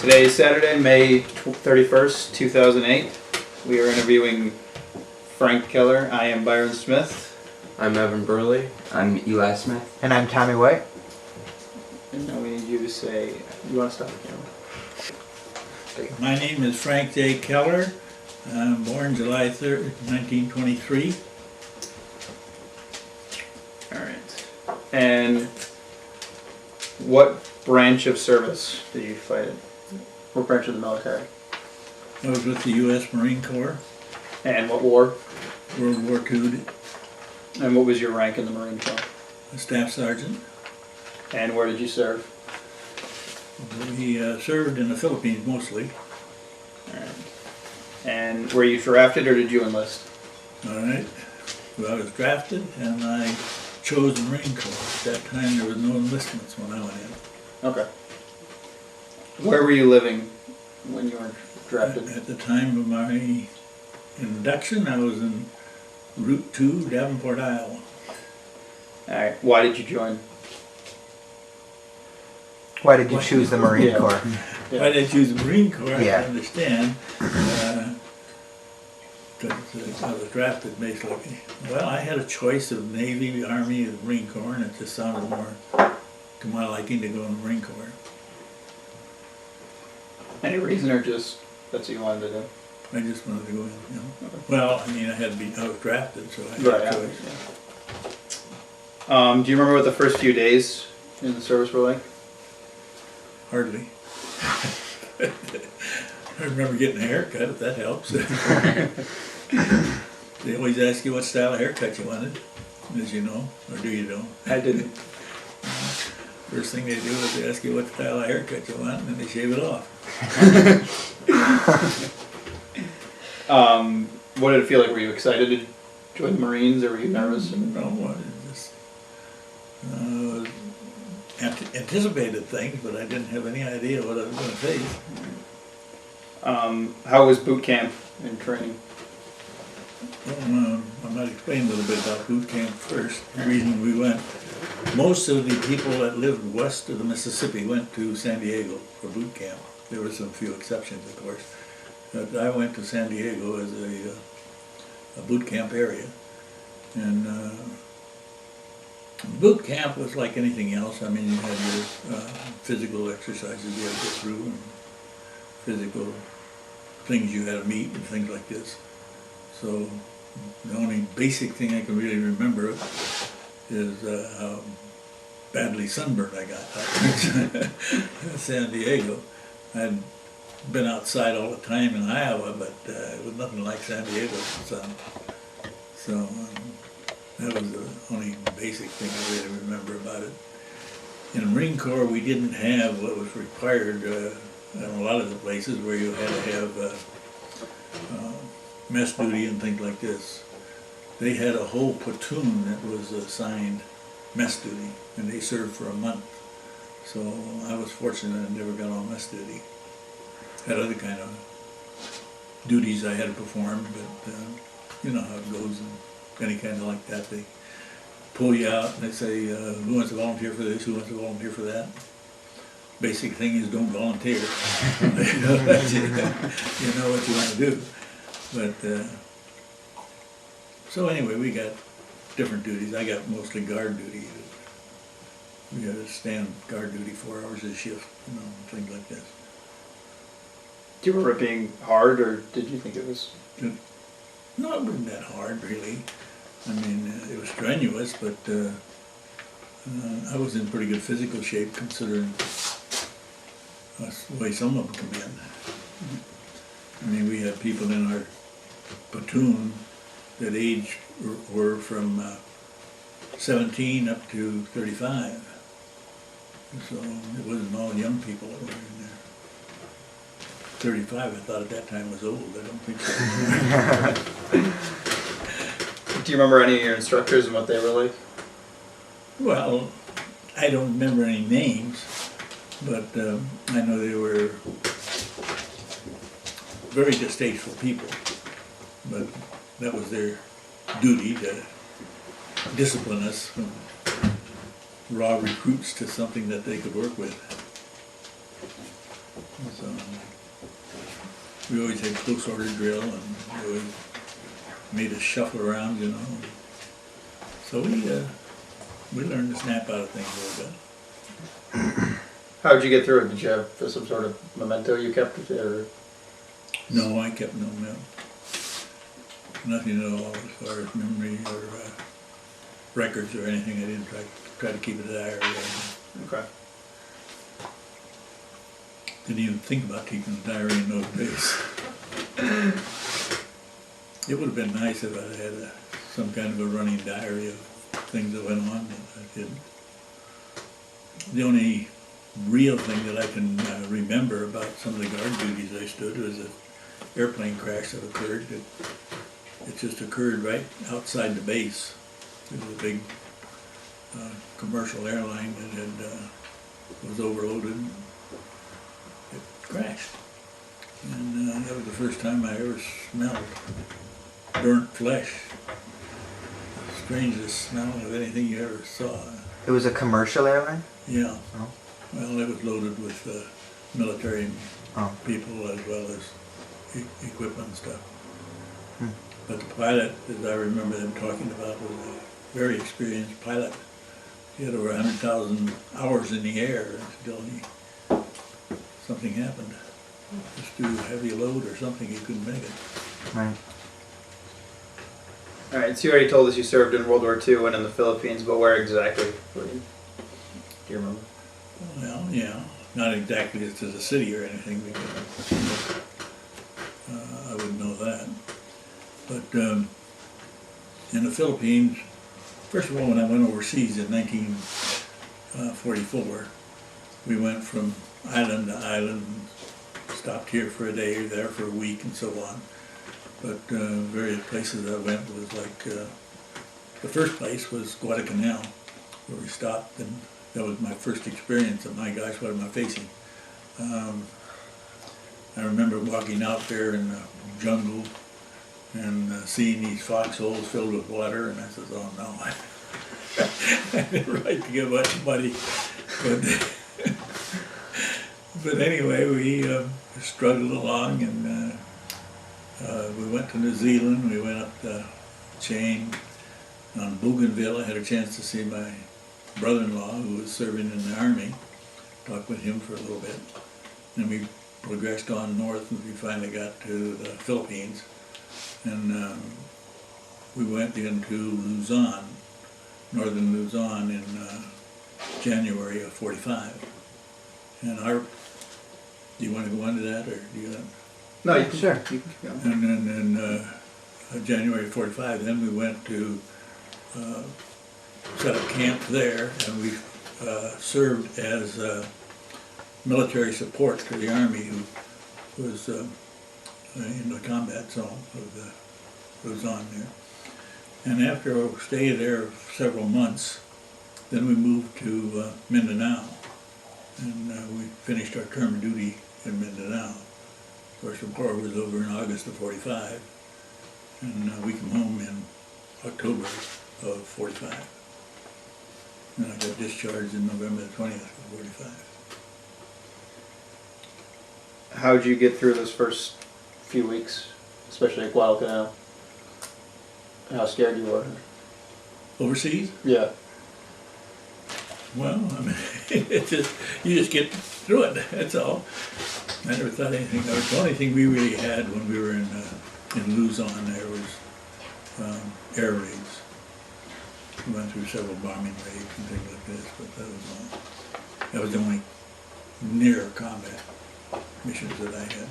Today is Saturday, May 31st, 2008. We are interviewing Frank Keller. I am Byron Smith. I'm Evan Burley. I'm Eli Smith. And I'm Tommy White. And now we need you to say, you want to stop the camera? My name is Frank J. Keller. I'm born July 3rd, 1923. Alright. And what branch of service did you fight in? What branch of the military? I was with the U.S. Marine Corps, And what war? World War II, And what was your rank in the Marine Corps? a staff sergeant. And where did you serve? We served in the Philippines mostly. Alright. And were you drafted or did you enlist? All right. Well, I was drafted and I chose the Marine Corps. At that time there was no enlistments when I went in. Okay. Where were you living when you were drafted? At the time of my induction, I was in Route 2, Davenport, Iowa. Alright. Why did you join? Why did you choose the Marine Yeah. Corps? Yeah. Why did I choose the Marine Corps? Yeah. I understand. Because I was drafted basically. Well, I had a choice of Navy, Army, and Marine Corps, and it just sounded more to my liking to go in the Marine Corps. Any reason or just that's what you wanted to do? I just wanted to go in, you know. Okay. Well, I mean, I was drafted, so I had Right, a yeah. choice. Do you remember what the first few days in the service were like? Hardly. I remember getting a haircut, if that helps. They always ask you what style of haircut you wanted, as you know, or do you know? I didn't. First thing they do is they ask you what style of haircut you want, and then they shave it off. What did it feel like? Were you excited to join the Marines or were you nervous? No, I just anticipated things, but I didn't have any idea what I was going to face. How was boot camp and training? Well, I might explain a little bit about boot camp first. The reason we went, most of the people that lived west of the Mississippi went to San Diego for boot camp. There were some few exceptions, of course. But I went to San Diego as a boot camp area. And boot camp was like anything else. I mean, you had your physical exercises you had to go through, and physical things you had to meet and things like this. So the only basic thing I can really remember is how badly sunburned I got in San Diego. I'd been outside all the time in Iowa, but it was nothing like San Diego's sun. So that was the only basic thing I really remember about it. In the Marine Corps, we didn't have what was required in a lot of the places where you had to have mess duty and things like this. They had a whole platoon that was assigned mess duty, and they served for a month. So I was fortunate I never got on mess duty. Had other kind of duties I had to perform, but you know how it goes in any kind of like that. They pull you out and they say, who wants to volunteer for this, who wants to volunteer for that? Basic thing is don't volunteer. You know what you want to do. But so anyway, we got different duties. I got mostly guard duty. We had to stand guard duty 4 hours a shift, you know, things like this. Do you remember it being hard or did you think it was? No, it wasn't that hard, really. I mean, it was strenuous, but I was in pretty good physical shape considering the way some of them come in. I mean, we had people in our platoon that age were from 17 up to 35. So it wasn't all young people that were in there. 35, I thought at that time was old. I don't think so. Do you remember any of your instructors and what they were like? Well, I don't remember any names, but I know they were very distasteful people. But that was their duty to discipline us from raw recruits to something that they could work with. So, we always had close order drill, and they always made us shuffle around, you know. So we learned to snap out of things a little bit. How'd you get through it? Did you have some sort of memento you kept with it, or? No, I kept no mem. Nothing at all as far as memory or records or anything. I didn't try to keep a diary. Okay. Didn't even think about keeping a diary in those days. It would have been nice if I had some kind of a running diary of things that went on, but I didn't. The only real thing that I can remember about some of the guard duties I stood was an airplane crash that occurred. It just occurred right outside the base. It was a big commercial airline that was overloaded and it crashed. And that was the first time I ever smelled burnt flesh. Strangest smell of anything you ever saw. It was a commercial airline? Yeah. Oh. Well, it was loaded with military people as well as equipment and stuff. But the pilot, as I remember them talking about, was a very experienced pilot. He had over 100,000 hours in the air until something happened. Just due to heavy load or something, he couldn't make it. Right. All right. So you already told us you served in World War II and in the Philippines, but where exactly? Do you remember? Well, yeah, not exactly to the city or anything, because I wouldn't know that. But in the Philippines, first of all, when I went overseas in 1944, we went from island to island, stopped here for a day, there for a week, and so on. But various places I went was like, the first place was Guadalcanal, where we stopped, and that was my first experience of, my gosh, what am I facing? I remember walking out there in the jungle and seeing these foxholes filled with water, and I said, oh no, I didn't right to get much money. But anyway, we struggled along, and we went to New Zealand. We went up the chain on Bougainville. I had a chance to see my brother-in-law who was serving in the Army, talked with him for a little bit. Then we progressed on north, and we finally got to the Philippines. And we went into Luzon, northern Luzon, in January of '45. And do you want to go into that, or do you? No, you can. Sure. You can keep going. And then in January '45, then we went to set up camp there, and we served as military support to the Army, who was in the combat zone of Luzon there. And after a stay there several months, then we moved to Mindanao, and we finished our term of duty in Mindanao. Of course, the war was over in August of '45, and we came home in October of '45. And I got discharged in November the 20th of '45. How'd you get through those first few weeks, especially at Guadalcanal? How scared you were? Overseas? Yeah. Well, I mean, you just get through it, that's all. I never thought anything of it. The only thing we really had when we were in Luzon there was air raids. We went through several bombing raids and things like this, but that was all. That was the only near combat missions that I had.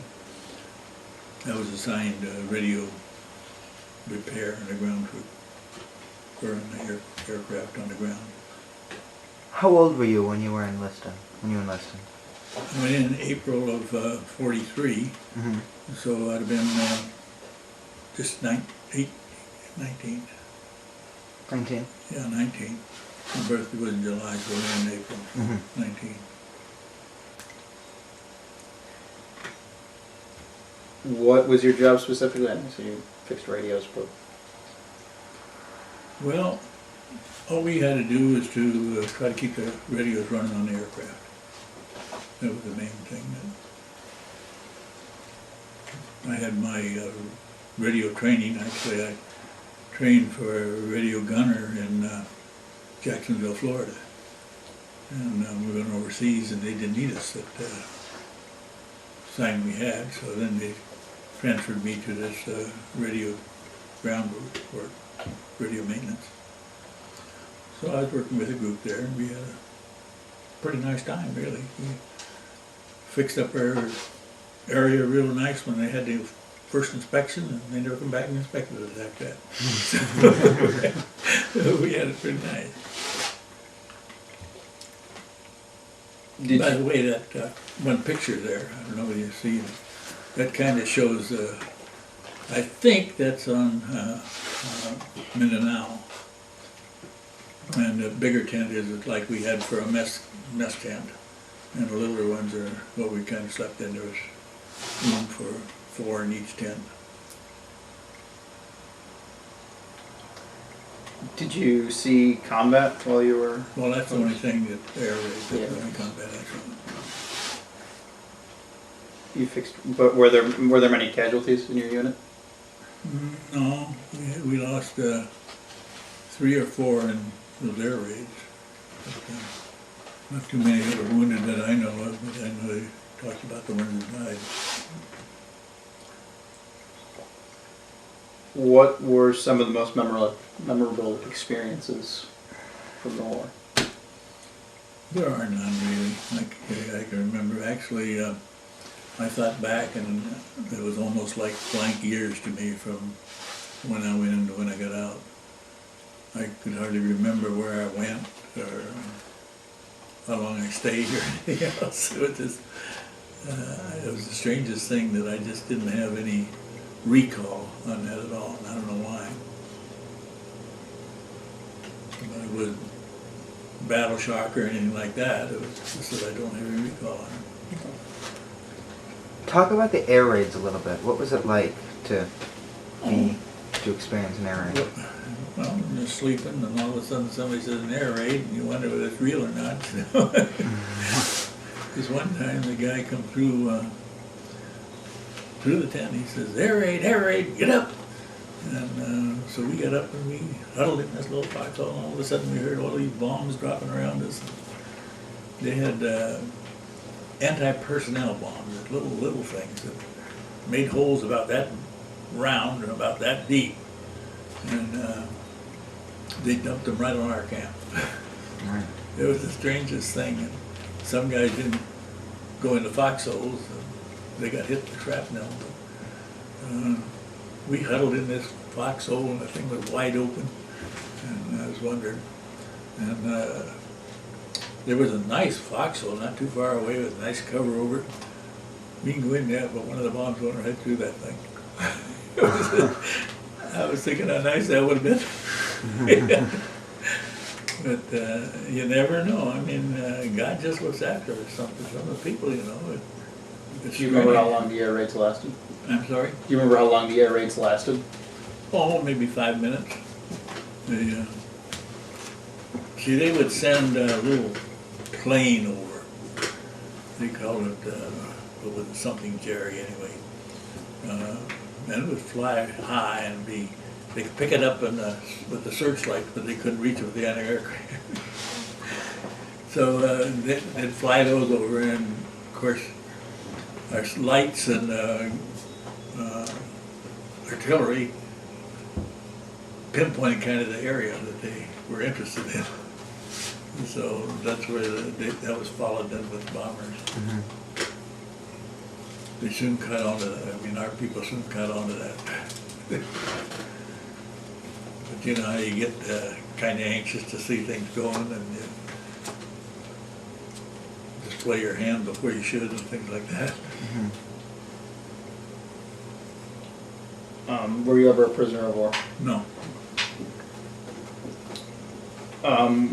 I was assigned radio repair and a ground troop for an aircraft on the ground. How old were you when you were enlisted? When you enlisted? I went in April of '43, so I'd have been just 19. 19. Yeah, 19. My birthday was in July, so I went in April, 19. What was your job specifically? I so you fixed radios, but Well, all we had to do was to try to keep the radios running on the aircraft. That was the main thing. I had my radio training. Actually, I trained for a radio gunner in Jacksonville, Florida. And we went overseas and they didn't need us at sign we had, so then they transferred me to this radio ground work, radio maintenance. So I was working with a group there, and we had a pretty nice time, really. We fixed up our area real nice when they had the first inspection, and they never come back and inspected it after that. So we had it pretty nice. By the way, that one picture there, I don't know whether you see it, that kind of shows, I think that's on Mindanao. And the bigger tent is like we had for a mess tent. And the littler ones are what we kind of slept in. There was room for 4 in each tent. Did you see combat while you were? Well, that's the only thing that air raid, that's Yeah. the only combat actually. You fixed, but were there many casualties in your unit? No, we lost 3 or 4 in those air raids. But, not too many that were wounded that I know of, but I know they talked about the ones that died. What were some of the most memorable experiences from the war? There are none really. I can remember actually. I thought back, and it was almost like blank years to me from when I went in to when I got out. I could hardly remember where I went or how long I stayed or anything else. It was just, it was the strangest thing that I just didn't have any recall on that at all, and I don't know why. It was battle shock or anything like that. It was just that I don't have any recall on it. Talk about the air raids a little bit. What was it like to experience an air raid? Well, you're sleeping, and all of a sudden somebody says an air raid, and you wonder whether it's real or not. Because one time the guy come through the tent, he says, air raid, get up! And so we got up and we huddled in this little foxhole, and all of a sudden we heard all these bombs dropping around us. They had anti-personnel bombs, little things that made holes about that round and about that deep. And they dumped them right on our camp. Right. It was the strangest thing. And some guys didn't go into foxholes. They got hit with shrapnel. We huddled in this foxhole, and the thing was wide open. And I was wondering. And there was a nice foxhole not too far away with a nice cover over it. We can go in there, but one of the bombs went right through that thing. I was thinking how nice that would have been. But you never know. I mean, God just looks after us, some of the people, you know. Do you remember how long the air raids lasted? I'm sorry? Do you remember how long the air raids lasted? Oh, maybe 5 minutes. They, see, they would send a little plane over. They called it, what was it, something Jerry anyway. And it would fly high and they could pick it up with the searchlight, but they couldn't reach it with the anti-aircraft. So they'd fly those over, and of course our lights and artillery pinpointed kind of the area that they were interested in. So that's where that was followed then with bombers. Mm-hmm. They soon caught on to that. I mean, our people soon caught on to that. But you know how you get kind of anxious to see things going, and you display your hand before you should and things like that. Mm-hmm. Were you ever a prisoner of war? No.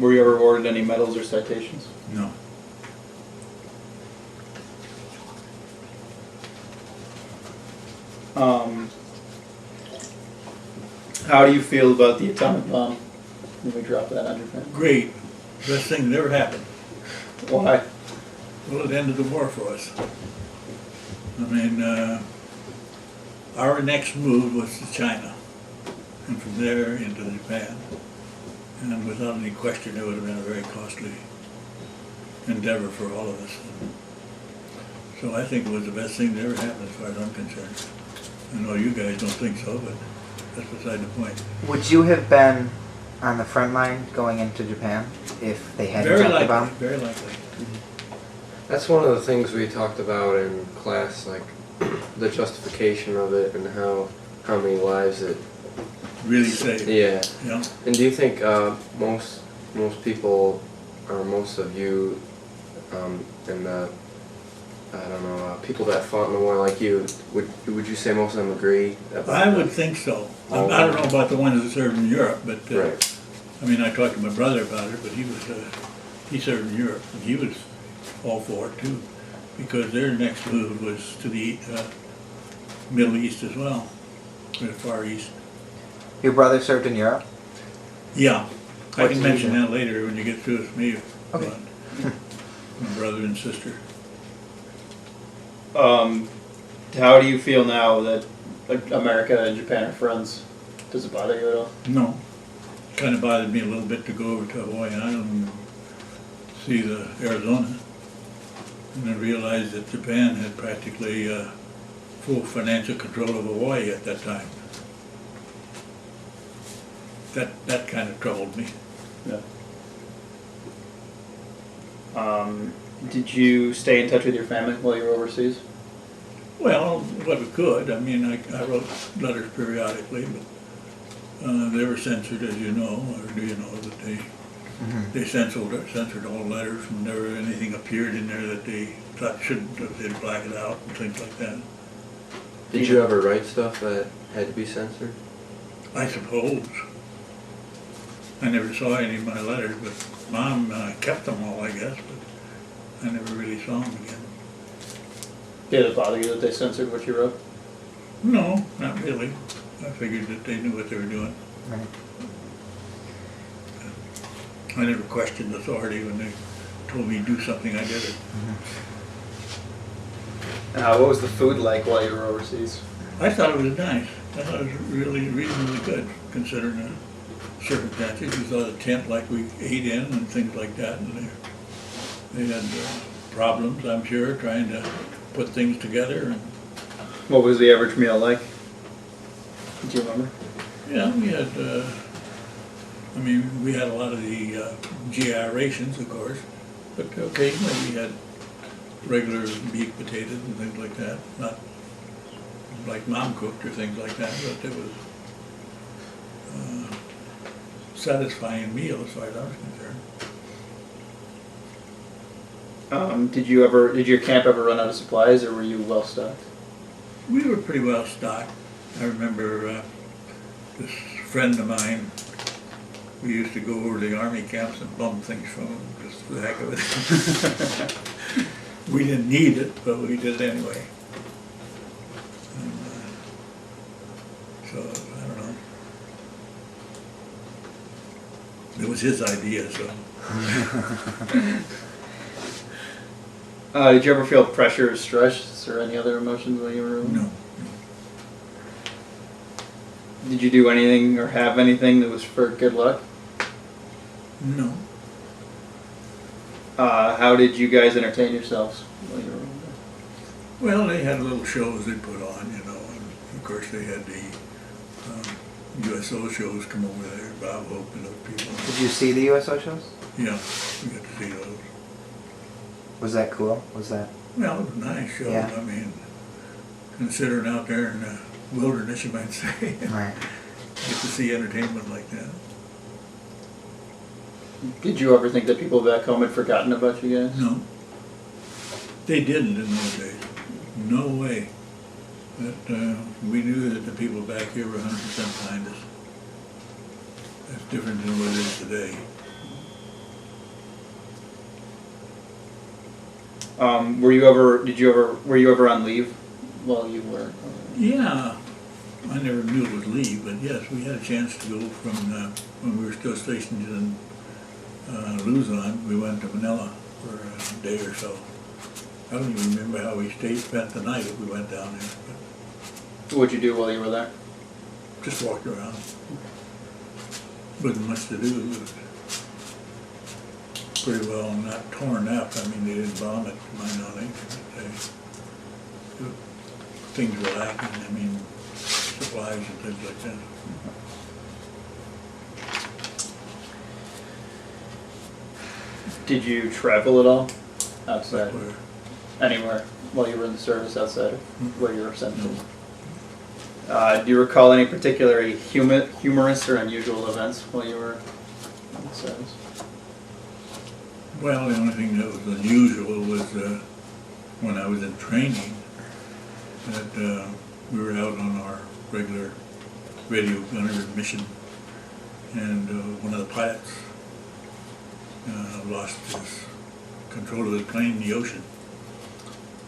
Were you ever awarded any medals or citations? No. How do you feel about the atomic bomb when we dropped that on Japan? Great. Best thing that ever happened. Why? Well, it ended the war for us. I mean, Our next move was to China, and from there into Japan. And without any question, it would have been a very costly endeavor for all of us. So I think it was the best thing that ever happened as far as I'm concerned. I know you guys don't think so, but that's beside the point. Would you have been on the front line going into Japan if they hadn't Very dropped the likely, bomb? very likely. That's one of the things we talked about in class, like the justification of it and how many lives it. Really safe. Yeah. Yeah. And do you think most people, or most of you, and I don't know, people that fought in the war like you, would you say most of them agree? About I would that? think so. Oh, I don't okay. know about the ones that served in Europe, but Right. I mean, I talked to my brother about it, but he served in Europe, and he was all for it too, because their next move was to the Middle East as well, the Far East. Your brother served in Europe? Yeah, I What can did he mention do? that later when you get through with me. Okay. My brother and sister. How do you feel now that America and Japan are friends? Does it bother you at all? No, kind of bothered me a little bit to go over to Hawaii Island and see the Arizona. And I realized that Japan had practically full financial control of Hawaii at that time. That kind of troubled me. Yeah. Did you stay in touch with your family while you were overseas? Well, what we could. I mean, I wrote letters periodically, but they were censored, as you know, or do you know that they censored all letters whenever anything appeared in there that they thought shouldn't have, they'd black it out and things like that. Did you ever write stuff that had to be censored? I suppose. I never saw any of my letters, but Mom kept them all, I guess, but I never really saw them again. Did it bother you that they censored what you wrote? No, not really. I figured that they knew what they were doing. Right. I never questioned authority when they told me to do something, I did it. What was the food like while you were overseas? I thought it was nice. I thought it was really reasonably good, considering the circumstances. We saw the tent like we ate in and things like that, and they had problems, I'm sure, trying to put things together. And What was the average meal like? Do you remember? yeah, we had, I mean, we had a lot of the GI rations, of course, but occasionally we had regular meat, potatoes, and things like that. Not like Mom cooked or things like that, but it was satisfying meal as far as I was concerned. Did your camp ever run out of supplies, or were you well stocked? We were pretty well stocked. I remember this friend of mine, we used to go over to the army camps and bum things from them, just for the heck of it. We didn't need it, but we did it anyway. And, so, I don't know. It was his idea, so. Did you ever feel pressure or stress or any other emotions while you were? No. Did you do anything or have anything that was for good luck? No. How did you guys entertain yourselves while you were over there? Well, they had little shows they put on, you know, and of course they had the USO shows come over there, Bob Hope and those people. Did you see the USO shows? Yeah, we got to see those. Was that cool? Was that? Well, it was a nice show. Yeah. I mean, considering out there in the wilderness, you might say, Right. get to see entertainment like that. Did you ever think that people back home had forgotten about you guys? No, they didn't in those days. No way. But we knew that the people back here were 100% behind us. That's different than what it is today. Were you ever on leave while you were? Yeah, I never knew it was leave, but yes, we had a chance to go from when we were still stationed in Luzon. We went to Manila for a day or so. I don't even remember how we spent the night if we went down there. But What'd you do while you were there? Just walked around. Wasn't much to do. It was pretty well not torn up. I mean, they didn't bomb it, to my knowledge. But things were lacking. I mean, supplies and things like that. Did you travel at all outside? Where- Anywhere while you were in the service outside of where you were sent to? No. Do you recall any particularly humorous or unusual events while you were in the service? Well, the only thing that was unusual was when I was in training, that we were out on our regular radio gunner mission, and one of the pilots lost his control of the plane in the ocean,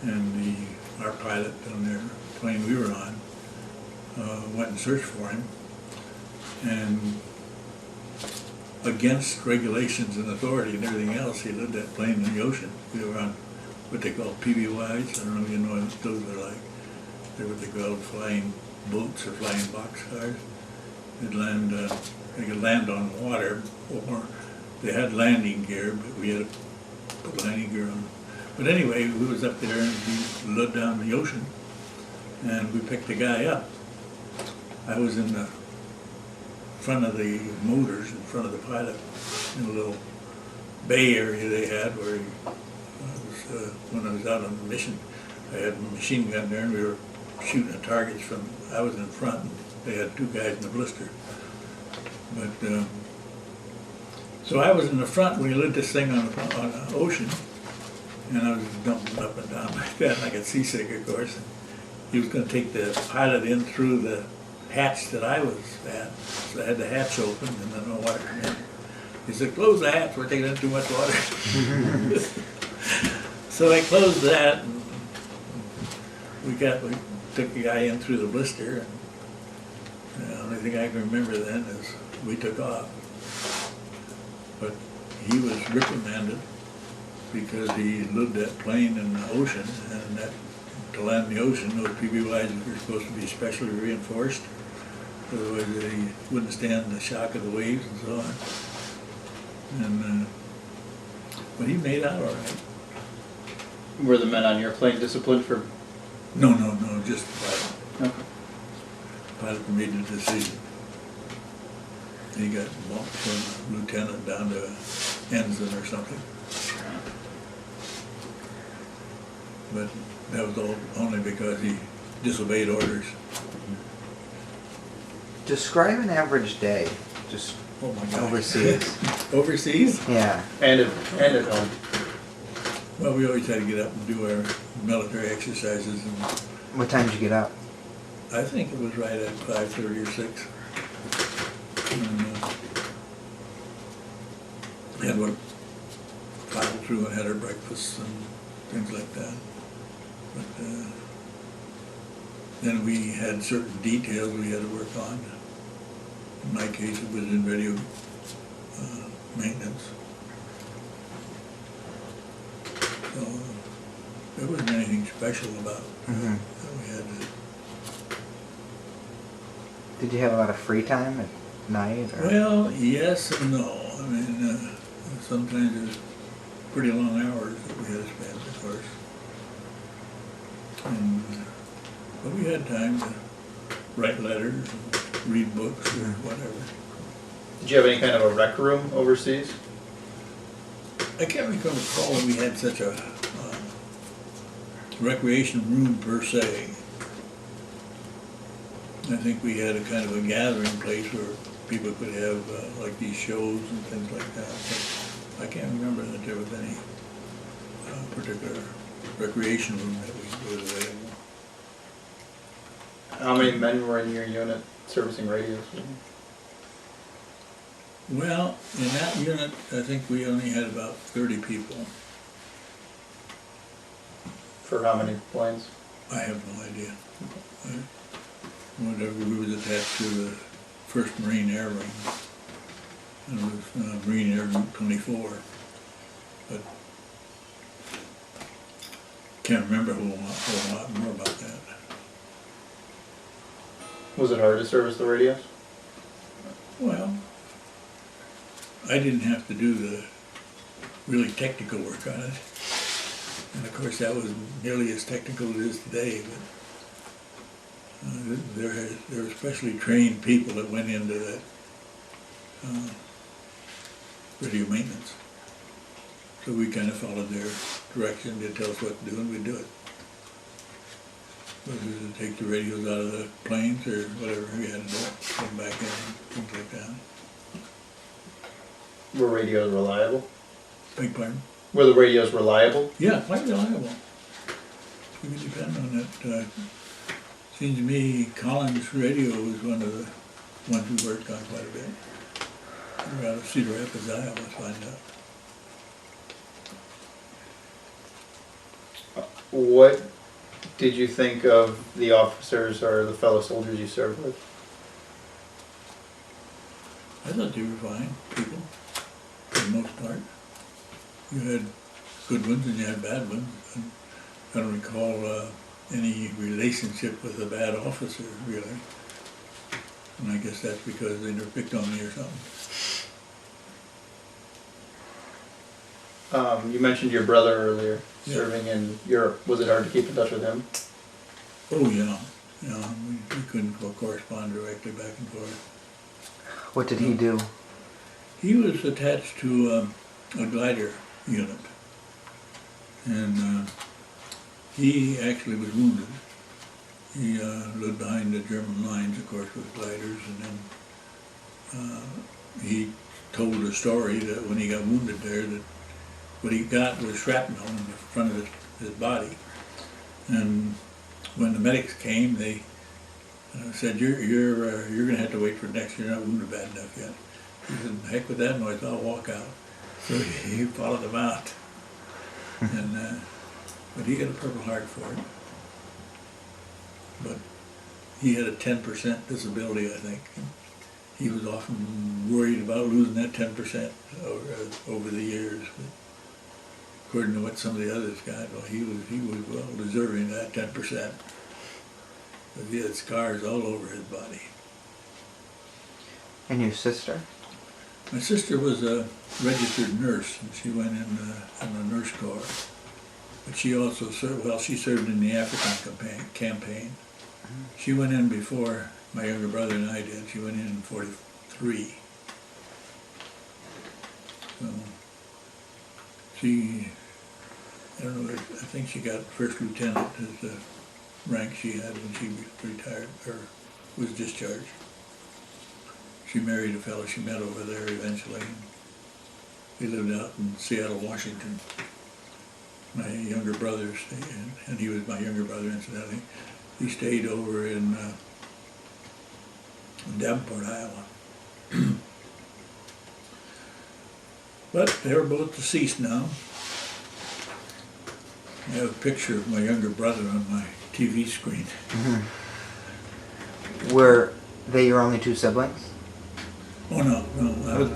and our pilot on the plane we were on went and searched for him, and against regulations and authority and everything else, he led that plane in the ocean. We were on what they call PBYs. I don't know if you know what those are like. They're what they call flying boats or flying boxcars. They'd land, they could land on water, or they had landing gear, but we had to put landing gear on. But anyway, we was up there and we led down the ocean, and we picked the guy up. I was in the front of the motors, in front of the pilot, in a little bay area they had where he was, when I was out on the mission. I had a machine gun there, and we were shooting at targets from, I was in front, and they had two guys in the blister. But, so I was in the front when he lit this thing on the ocean, and I was jumping up and down like that, and I got seasick, of course. He was going to take the pilot in through the hatch that I was at, so I had the hatch open, and then the water come in. He said, "Close the hatch, we're taking in too much water." So I closed that, and we took the guy in through the blister, and the only thing I can remember then is we took off. But he was reprimanded because he lived that plane in the ocean, and that to land in the ocean, those PBYs were supposed to be specially reinforced, otherwise they wouldn't stand the shock of the waves and so on. And but he made out all right. Were the men on your plane disciplined for? No, just the pilot. Okay. Pilot made the decision. He got bumped from lieutenant down to ensign or something. But that was all only because he disobeyed orders. Describe an average day, just Oh my God. overseas. Overseas? Yeah. And at home. Well, we always had to get up and do our military exercises, and What time did you get up? I think it was right at 5:30 or 6. And had to paddle through and had our breakfasts and things like that. But then we had certain details we had to work on. In my case, it was in radio maintenance. So there wasn't anything special about Mhm. that we had to. Did you have a lot of free time at night? Or? Well, yes and no. I mean, sometimes it was pretty long hours that we had to spend, of course. And, but we had time to write letters, and read books, or whatever. Did you have any kind of a rec room overseas? I can't recall that we had such a recreation room per se. I think we had a kind of a gathering place where people could have like these shows and things like that. But I can't remember that there was any particular recreation room that was available. How many men were in your unit servicing radios? Well, in that unit, I think we only had about 30 people. For how many planes? I have no idea. Whatever, we was attached to the 1st Marine Air Wing. And it was Marine Air Group 24. But can't remember a whole lot more about that. Was it hard to service the radios? Well, I didn't have to do the really technical work on it. And of course, that was nearly as technical as it is today, but there were specially trained people that went into that radio maintenance. So we kind of followed their direction. They'd tell us what to do, and we'd do it. Whether to take the radios out of the planes or whatever we had to do, put them back in, things like that. Were radios reliable? Beg pardon? Were the radios reliable? Yeah, quite reliable. You can depend on it. Seems to me Collins Radio was one of the ones we worked on quite a bit. We were out of Cedar Rapids, Iowa, let's find out. What did you think of the officers or the fellow soldiers you served with? I thought they were fine people, for the most part. You had good ones and you had bad ones. And I don't recall any relationship with a bad officer, really. And I guess that's because they never picked on me or something. You mentioned your brother earlier, Yeah. serving in Europe. Was it hard to keep in touch with him? Oh, yeah. We couldn't correspond directly back and forth. What did he do? He was attached to a glider unit. And he actually was wounded. He lived behind the German lines, of course, with gliders, and then he told a story that when he got wounded there, that what he got was shrapnel in the front of his body. And when the medics came, they said, you're going to have to wait for next year, you're not wounded bad enough yet. He said, heck with that noise, I'll walk out. So he followed them out. And but he got a Purple Heart for it. But he had a 10% disability, I think. And he was often worried about losing that 10% over the years. But according to what some of the others got, well, he was well deserving of that 10%. Because he had scars all over his body. And your sister? My sister was a registered nurse, and she went in the nurse corps. But she also served, well, she served in the African campaign. She went in before my younger brother and I did. She went in 43. So she, I don't know, I think she got first lieutenant as the rank she had when she retired, or was discharged. She married a fellow she met over there eventually. They lived out in Seattle, Washington. My younger brother stayed, and he was my younger brother incidentally. He stayed over in Davenport, Iowa. But they were both deceased now. I have a picture of my younger brother on my TV screen. Mm-hmm. Were they your only two siblings? Oh no, I was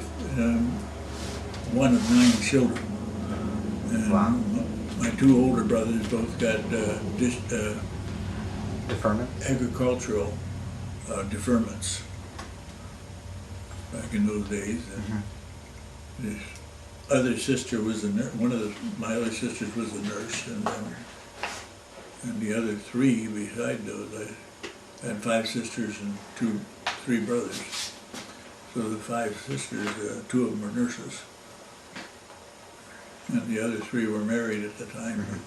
one of 9 children. And Wow. my 2 older brothers both got Deferment? agricultural deferments back in those days. Mm-hmm. This other sister was a nurse. My other sisters was a nurse, and the other 3 beside those, I had 5 sisters and 3 brothers. So the 5 sisters, 2 of them were nurses, and the other 3 were married at the time. Mm-hmm.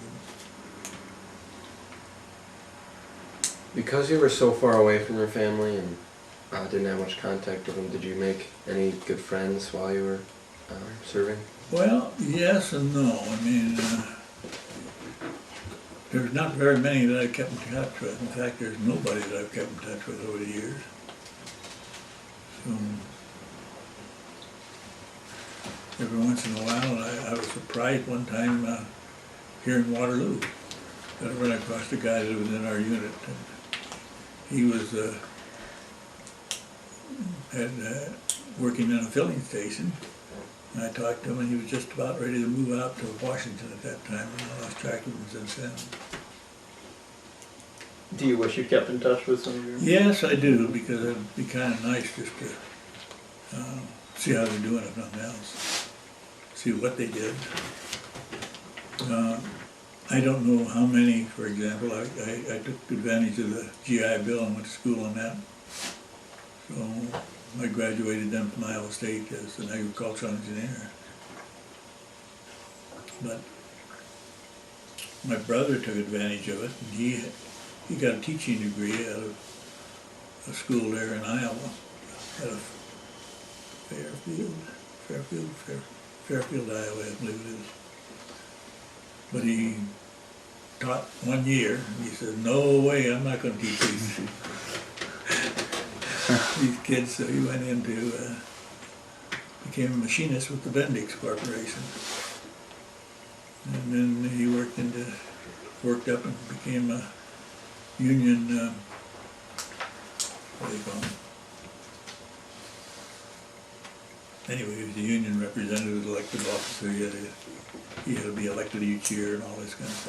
Because you were so far away from your family and didn't have much contact with them, did you make any good friends while you were serving? Well, yes and no. I mean, there's not very many that I've kept in touch with. In fact, there's nobody that I've kept in touch with over the years. So, every once in a while, I was surprised one time here in Waterloo that I ran across a guy that was in our unit. And he was working in a filling station. And I talked to him, and he was just about ready to move out to Washington at that time, and I lost track of him since then. Do you wish you kept in touch with some of your? Yes, I do, because it'd be kind of nice just to see how they're doing, if nothing else. See what they did. I don't know how many, for example, I took advantage of the GI Bill and went to school on that. So I graduated then from Iowa State as an agricultural engineer. But my brother took advantage of it, and he got a teaching degree out of a school there in Iowa, out of Fairfield, Iowa, I believe it is. But he taught 1 year, and he said, "No way, I'm not going to teach these kids." So he went into, became a machinist with the Bendix Corporation. And then he worked up and became a union, what do you call him? Anyway, he was a union representative, elected officer. He had to be elected each year and all this kind of stuff.